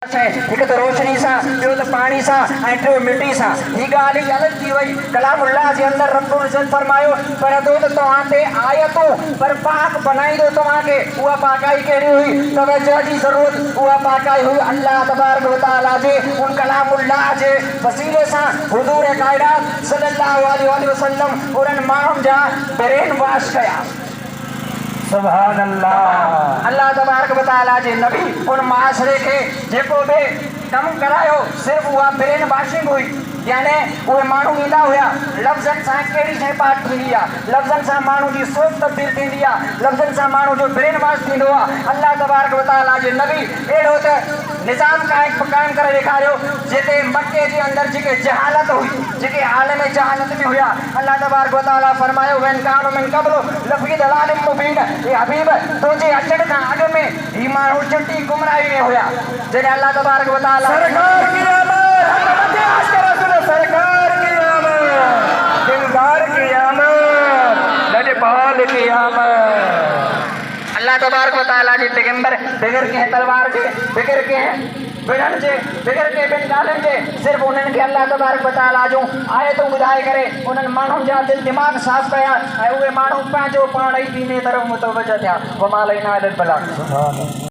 हिकु त रोशनी सां, ॿियो त पाणी सां ऐं टियों मिटी सां। ही ॻाल्हि ई अलॻि थी वई। कलामुल्लाह जे अंदरि रब्बुल इज़्ज़त फरमायो पढ़ंदो त तव्हां ते आयतूं पर पाक बनाईंदो तव्हांखे। उहा पाकाई कहिड़ी हुई? तवजह जी ज़रूरत। उहा पाकाई हुई अल्लाह तबारक व तआला जे उन कलामुल्लाह जे वसीले सां हुज़ूर कायनात सल्लल्लाहु अलैहि वसल्लम उन्हनि माण्हुनि जा ब्रेन वॉश कया। सुभान अल्लाह। अल्लाह तबारक व तआला जे नबी उन माशरे खे जेको बि कमु करायो सिर्फ़ु उहा ब्रेन वॉशिंग हुई। यानी उहे माण्हू ईंदा हुया, लफ़्ज़नि सां कहिड़ी शइ पाठ थींदी आहे, लफ़्ज़नि सां माण्हू जी सोच तब्दील थींदी आहे, लफ़्ज़नि सां माण्हू जो ब्रेन वॉश थींदो आहे। अल्लाह तबारक व तआला जे नबी अहिड़ो त निज़ाम क़ाइमु करे ॾेखारियो जिते मके जे अंदरि जेके जहालत हुई, जेके आलम जहालत में हुया, अल्लाह तबारक व तआला फरमायो वैन कानू मिन क़ब्लु लफ़ी दलालिम मुबीन। हे हबीब तुंहिंजे अचण खां अॻु में ही माण्हू चिटी गुमराही में हुया। जॾहिं अल्लाह तबारक व तआला सरकार की आमद, दिलदार की आमद, लजपाल की आमद। अल्लाह तबारक व तआला जे पैगंबर बग़ैर कंहिं तलवार जे, बग़ैर कंहिं बिड़नि जे, बग़ैर कंहिं ॿिनि ॻाल्हियुनि जे सिर्फ़ु उन्हनि खे अल्लाह तबारक व तआला जूं आयतूं ॿुधाए करे उन्हनि माण्हुनि जा दिलि दिमाग़ साफ़ कया ऐं उहे माण्हू पंहिंजो पाण ई दीन तरफ़ मुतवजह थिया। वमा अलैना इल्लल बलाग।